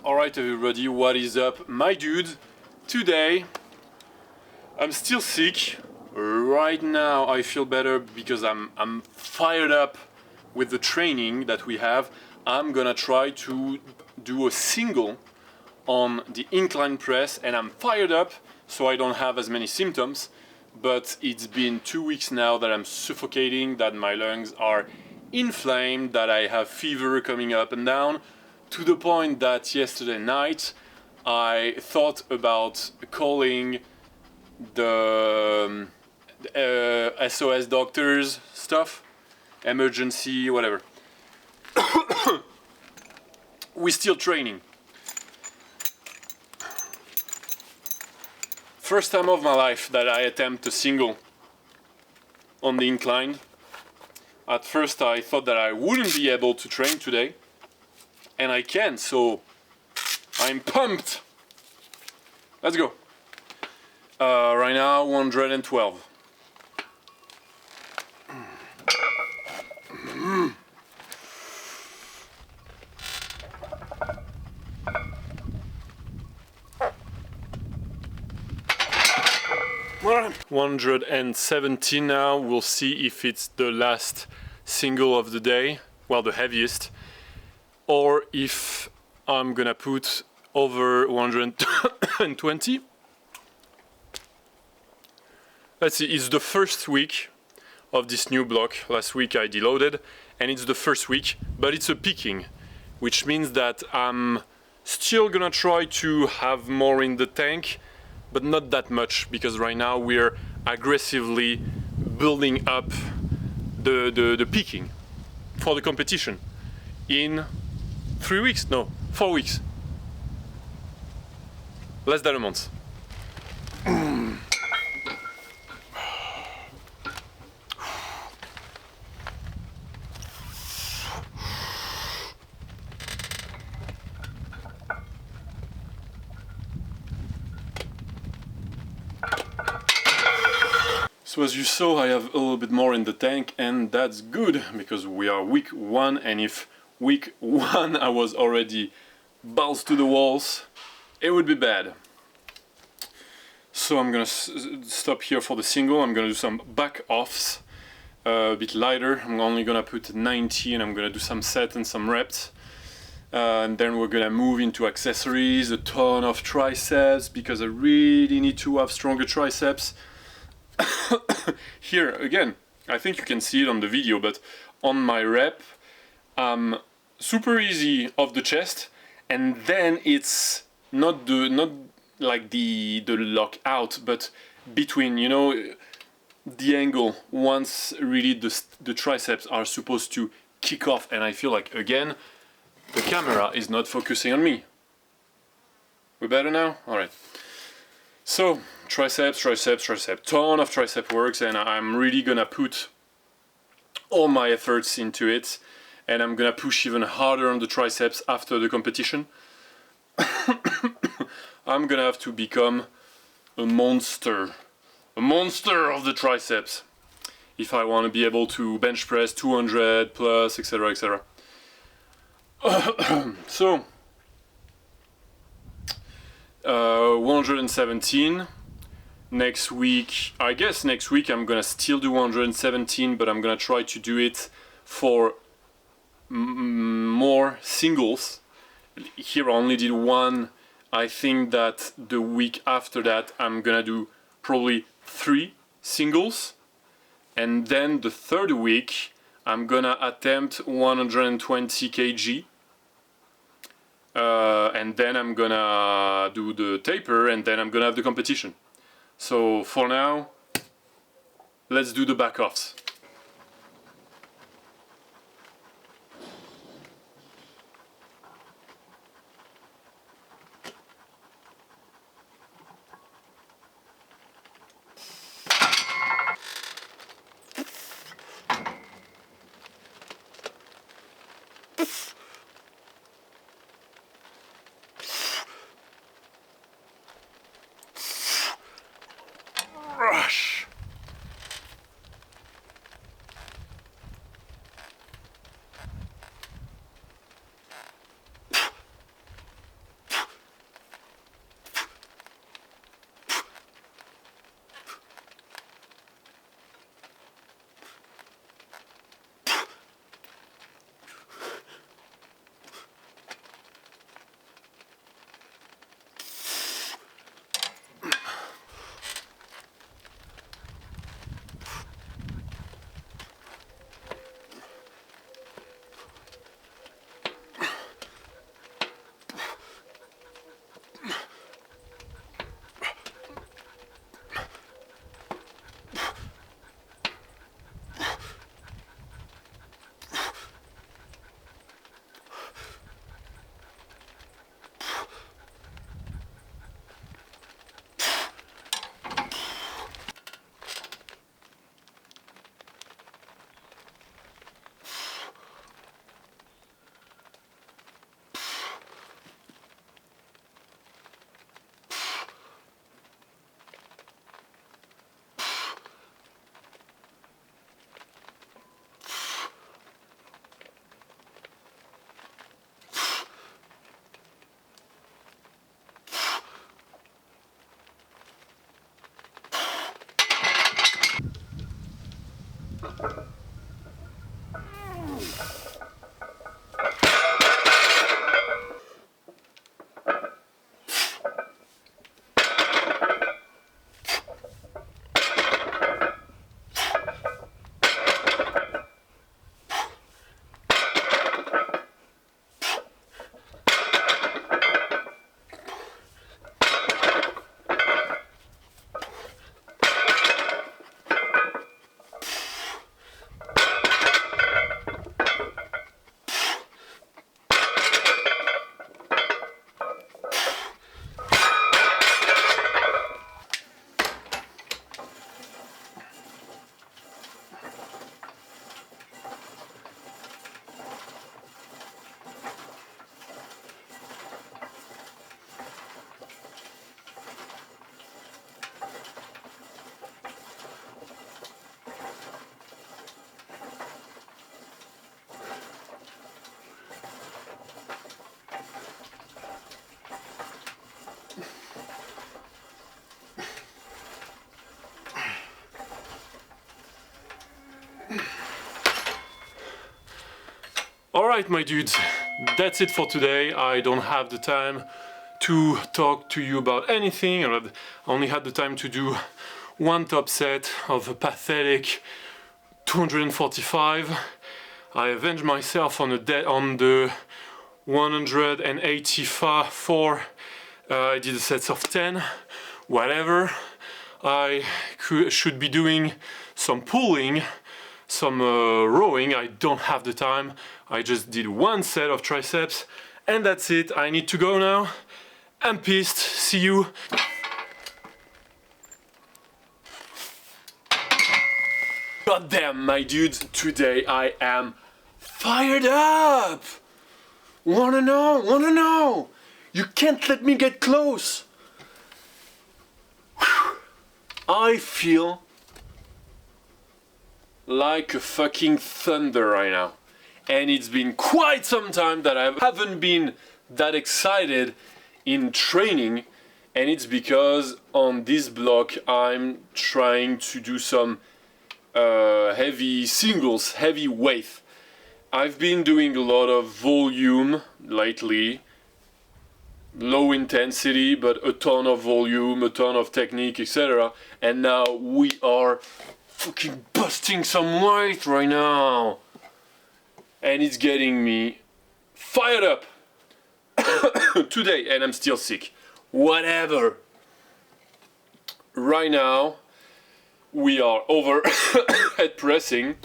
Alright everybody, what is up? My dude, today I'm still sick. Right now I feel better because I'm fired up with the training that we have. I'm gonna try to do a single on the incline press and I'm fired up so I don't have as many symptoms. But it's been 2 weeks now that I'm suffocating, that my lungs are inflamed, that I have fever coming up and down, to the point that yesterday night I thought about calling the SOS doctors stuff, emergency, whatever. We're still training. First time of my life that I attempt a single on the incline. At first I thought that I wouldn't be able to train today, and I can, so I'm pumped. Let's go. Right now 112. 117 now. We'll see if it's the last single of the day, well, the heaviest, or if I'm gonna put over 120. Let's see, it's the first week of this new block. Last week I deloaded and it's the first week, but it's a peaking, which means that I'm still gonna try to have more in the tank, but not that much, because right now we're aggressively building up the peaking for the competition in 3 weeks, no, 4 weeks, less than a month. So as you saw, I have a little bit more in the tank, and that's good because we are week 1, and if week 1 I was already balls to the walls, it would be bad. So I'm gonna stop here for the single. I'm gonna do some back offs, a bit lighter. I'm only gonna put 90 and I'm gonna do some sets and some reps. And then we're gonna move into accessories, a ton of triceps, because I really need to have stronger triceps. Here again, I think you can see it on the video, but on my rep I'm super easy off the chest, and then it's not like the lock out, but between, you know, the angle once really the triceps are supposed to kick off, and I feel like again the camera is not focusing on me. We're better now? Alright. So triceps, ton of tricep works, and I'm really gonna put all my efforts into it, and I'm gonna push even harder on the triceps after the competition. I'm gonna have to become a monster of the triceps if I want to be able to bench press 200 plus, etc, etc. So 117 next week. I guess next week I'm gonna still do 117, but I'm gonna try to do it for more singles. Here I only did one. I think that the week after that I'm gonna do probably 3 singles, and then the third week I'm gonna attempt 120 kg. And then I'm gonna do the taper, and then I'm gonna have the competition. So for now, let's do the back offs. Rush. Alright, my dudes, that's it for today. I don't have the time to talk to you about anything. I only had the time to do one top set of a pathetic 245. I avenged myself on the 184. I did a set of 10, whatever. I should be doing some pulling, some rowing. I don't have the time. I just did one set of triceps and that's it. I need to go now. I'm pissed. See you. God damn, my dudes, today I am fired up! Wanna know? You can't let me get close! Whew. I feel like a fucking thunder right now. And it's been quite some time that I haven't been that excited in training, and it's because on this block I'm trying to do some heavy singles, heavy weight. I've been doing a lot of volume lately, low intensity, but a ton of volume, a ton of technique, etc. And now we are fucking busting some weight right now. And it's getting me fired up today, and I'm still sick. Whatever. Right now, we are overhead pressing.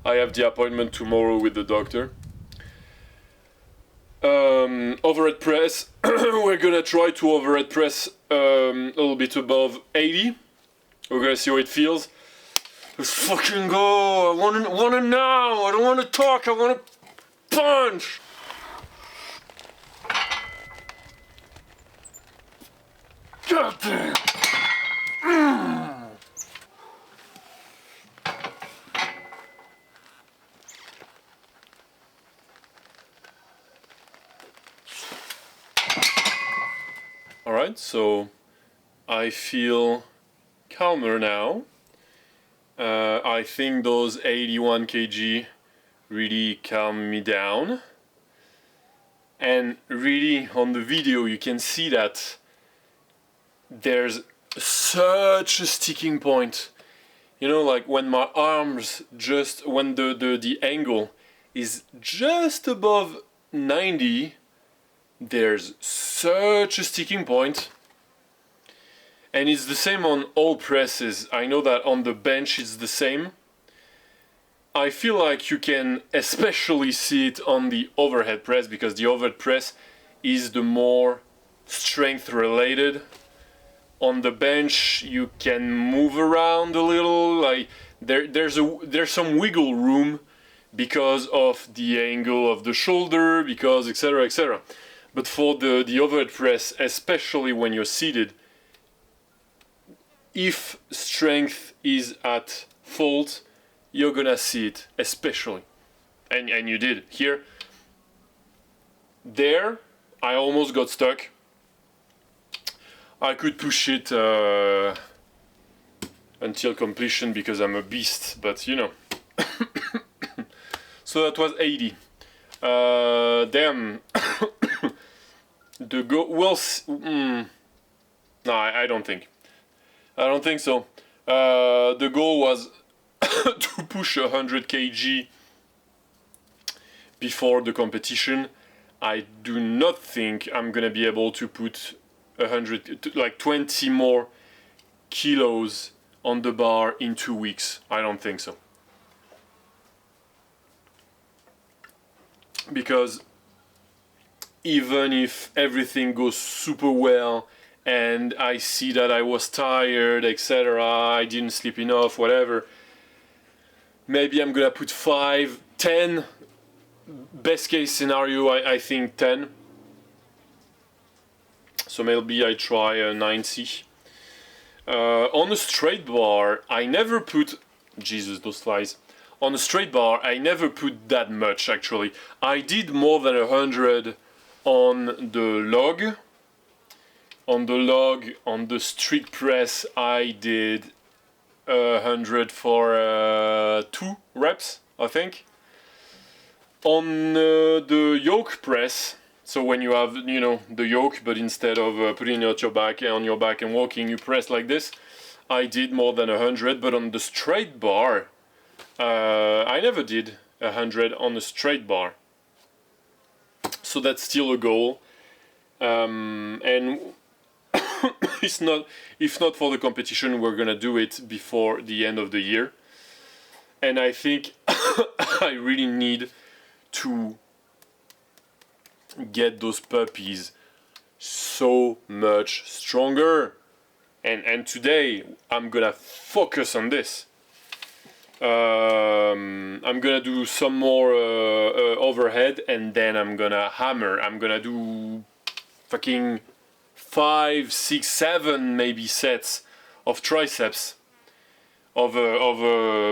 I have the appointment tomorrow with the doctor. Overhead press. We're gonna try to overhead press a little bit above 80. We're gonna see how it feels. Let's fucking go. I wanna know. I don't wanna talk. I wanna punch. God damn. Alright, so I feel calmer now. I think those 81 kg really calm me down. And really on the video you can see that there's such a sticking point. You know, like when my arms when the angle is just above 90, there's such a sticking point. And it's the same on all presses. I know that on the bench it's the same. I feel like you can especially see it on the overhead press, because the overhead press is the more strength related. On the bench you can move around a little, like there's some wiggle room because of the angle of the shoulder, because etc, etc. But for the overhead press, especially when you're seated, if strength is at fault, you're gonna see it, especially. And you did. Here, there, I almost got stuck. I could push it until completion because I'm a beast, but you know. So that was 80. Damn. The goal, well, no, I don't think. I don't think so. The goal was to push 100 kg before the competition. I do not think I'm gonna be able to put 20 more kilos on the bar in 2 weeks. I don't think so. Because even if everything goes super well and I see that I was tired, etc., I didn't sleep enough, whatever, maybe I'm gonna put 5, 10, best case scenario, I think 10. So maybe I try a 90. On a straight bar, I never put, Jesus, those flies. On a straight bar, I never put that much actually. I did more than 100 on the log. On the log, on the strict press, I did 100 for 2 reps, I think. On the yoke press, so when you have, you know, the yoke, but instead of putting it on your back and walking, you press like this, I did more than 100. But on the straight bar, I never did 100 on the straight bar. So that's still a goal. And it's not, if not for the competition, we're gonna do it before the end of the year. And I think I really need to get those puppies so much stronger. And today I'm gonna focus on this. I'm gonna do some more overhead, and then I'm gonna hammer. I'm gonna do fucking 5, 6, 7 maybe sets of triceps, of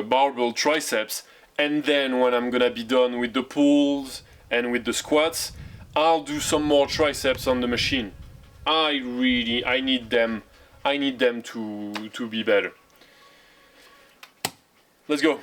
barbell triceps. And then when I'm gonna be done with the pulls and with the squats, I'll do some more triceps on the machine. I need them to be better. Let's go.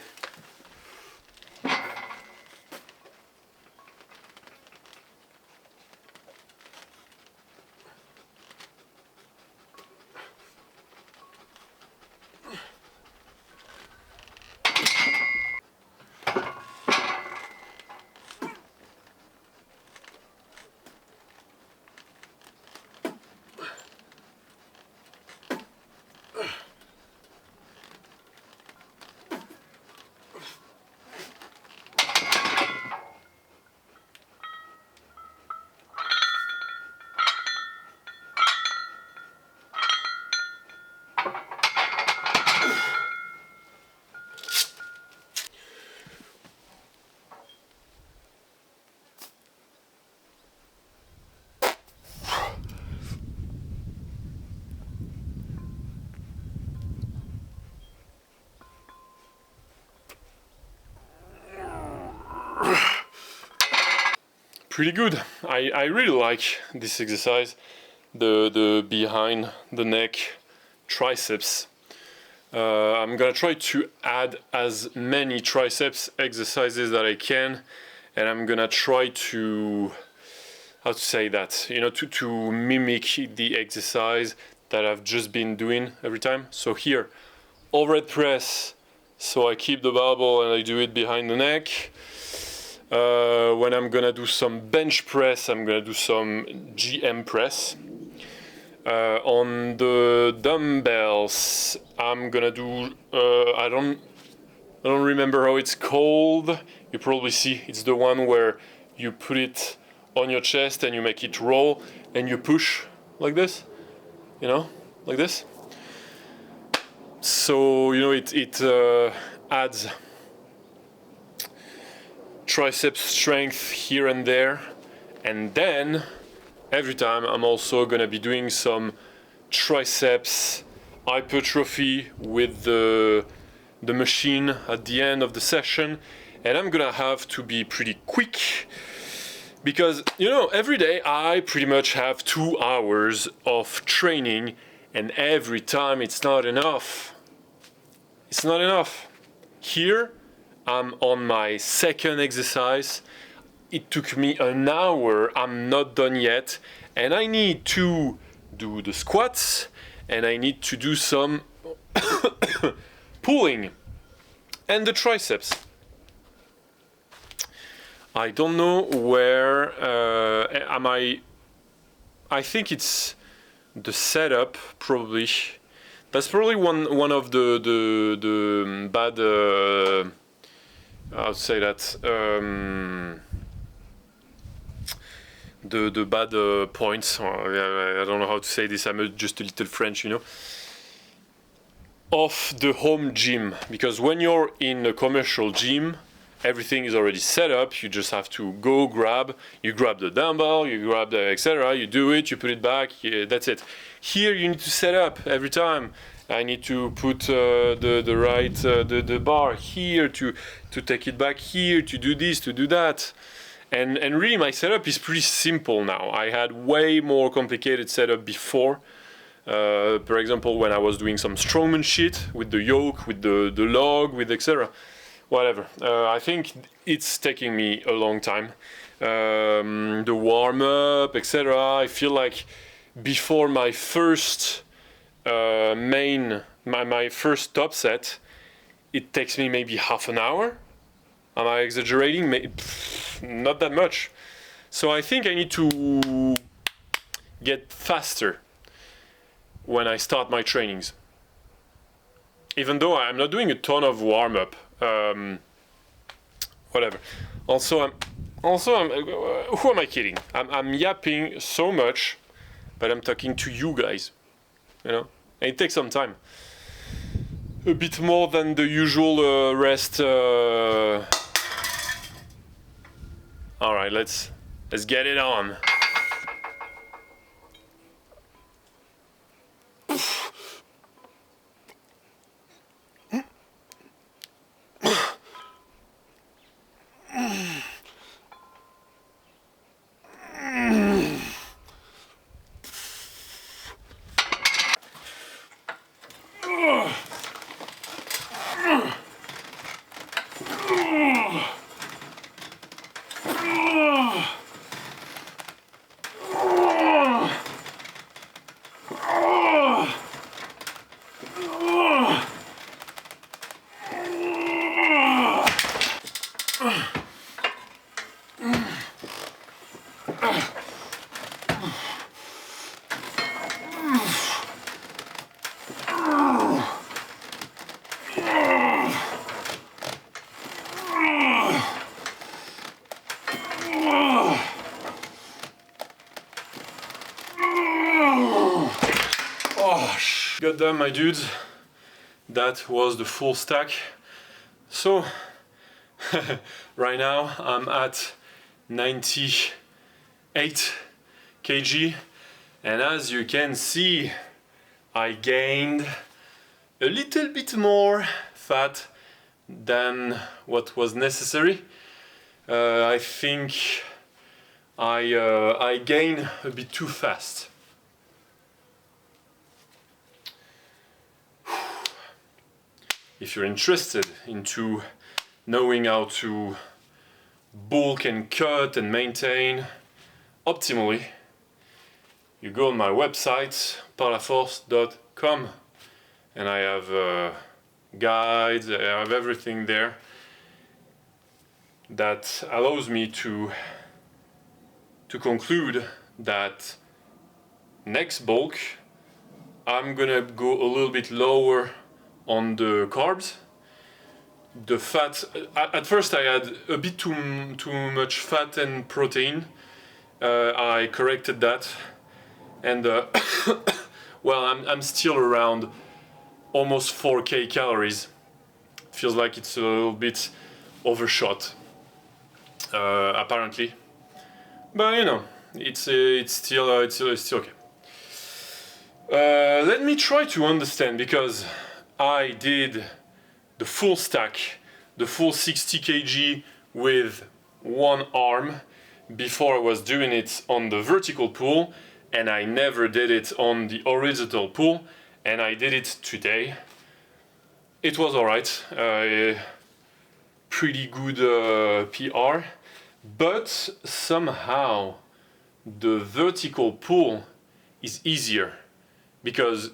Pretty good. I really like this exercise, the behind the neck triceps. I'm gonna try to add as many triceps exercises that I can, and I'm gonna try to, how to say that, you know, to mimic the exercise that I've just been doing every time. So here, overhead press, so I keep the barbell and I do it behind the neck. When I'm gonna do some bench press, I'm gonna do some GM press. On the dumbbells, I'm gonna do, I don't remember how it's called. You probably see, it's the one where you put it on your chest and you make it roll and you push like this, you know, like this. So, you know, it adds tricep strength here and there. And then every time I'm also gonna be doing some triceps hypertrophy with the machine at the end of the session. And I'm gonna have to be pretty quick because, you know, every day I pretty much have 2 hours of training, and every time it's not enough. It's not enough. Here I'm on my second exercise. It took me an hour. I'm not done yet, and I need to do the squats and I need to do some pulling and the triceps. I don't know where am I think it's the setup, probably. That's probably one of the bad I'll say that the bad points. I don't know how to say this. I'm just a little French, you know. Of the home gym, because when you're in a commercial gym, everything is already set up. You just have to go grab. You grab the dumbbell, you grab the etc. You do it, you put it back. Yeah, that's it. Here you need to set up every time. I need to put the right the bar here to take it back here, to do this, to do that. And really my setup is pretty simple now. I had way more complicated setup before. For example, when I was doing some strongman shit with the yoke, with the log, with etc. whatever. I think it's taking me a long time. The warm up, etc. I feel like before my first my first top set, it takes me maybe half an hour. Am I exaggerating? Not that much. So I think I need to get faster when I start my trainings. Even though I'm not doing a ton of warm up. Whatever. Also, who am I kidding? I'm yapping so much, but I'm talking to you guys. You know, and it takes some time. A bit more than the usual rest. All right, let's get it on. Got done, my dudes. That was the full stack. So right now I'm at 98 kg, and as you can see, I gained a little bit more fat than what was necessary. I think I gained a bit too fast. If you're interested into knowing how to bulk and cut and maintain optimally, you go on my website parlaforce.com, and I have guides, I have everything there that allows me to conclude that next bulk I'm gonna go a little bit lower on the carbs. The fat, at first I had a bit too much fat and protein. I corrected that, and well, I'm still around almost 4k calories. Feels like it's a little bit overshot, apparently, but you know, it's still okay. Let me try to understand, because I did the full stack, the full 60 kg with one arm before I was doing it on the vertical pull, and I never did it on the horizontal pull, and I did it today. It was alright, pretty good PR, but somehow the vertical pull is easier because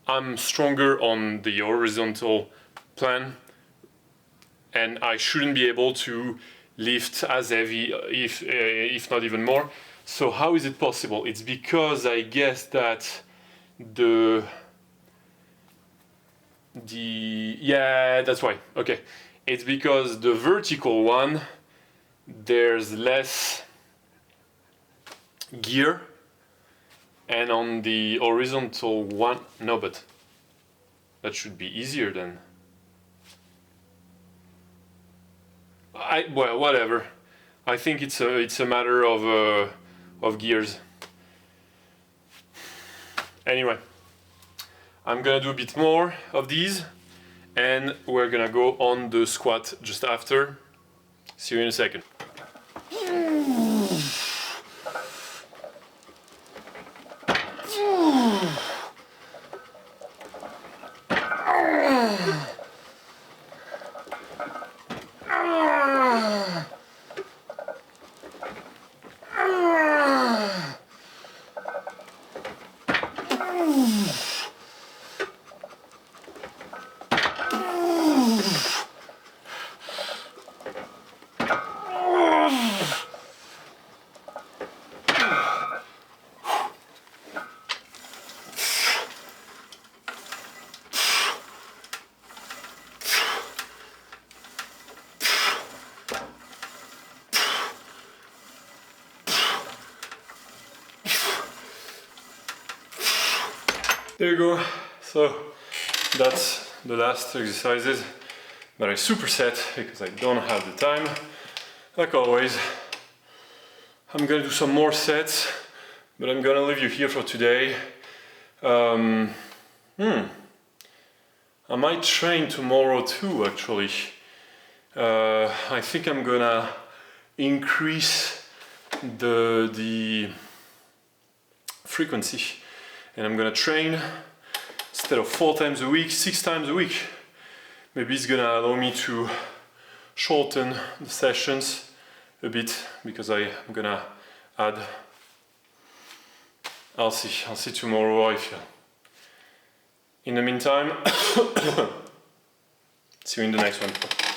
I'm stronger on the horizontal plan, and I shouldn't be able to lift as heavy, if not even more. So how is it possible? It's because I guess that yeah, that's why. Okay, it's because the vertical one, there's less gear, and on the horizontal one, no, but that should be easier then. Well, whatever. I think it's a matter of gears. Anyway, I'm gonna do a bit more of these, and we're gonna go on the squat just after. See you in a second. There you go. So that's the last exercises that I superset because I don't have the time. Like always, I'm gonna do some more sets, but I'm gonna leave you here for today. I might train tomorrow too, actually. I think I'm gonna increase the frequency, and I'm gonna train instead of 4 times a week, 6 times a week. Maybe it's gonna allow me to shorten the sessions a bit because I'm gonna add. I'll see tomorrow how I feel. In the meantime, see you in the next one.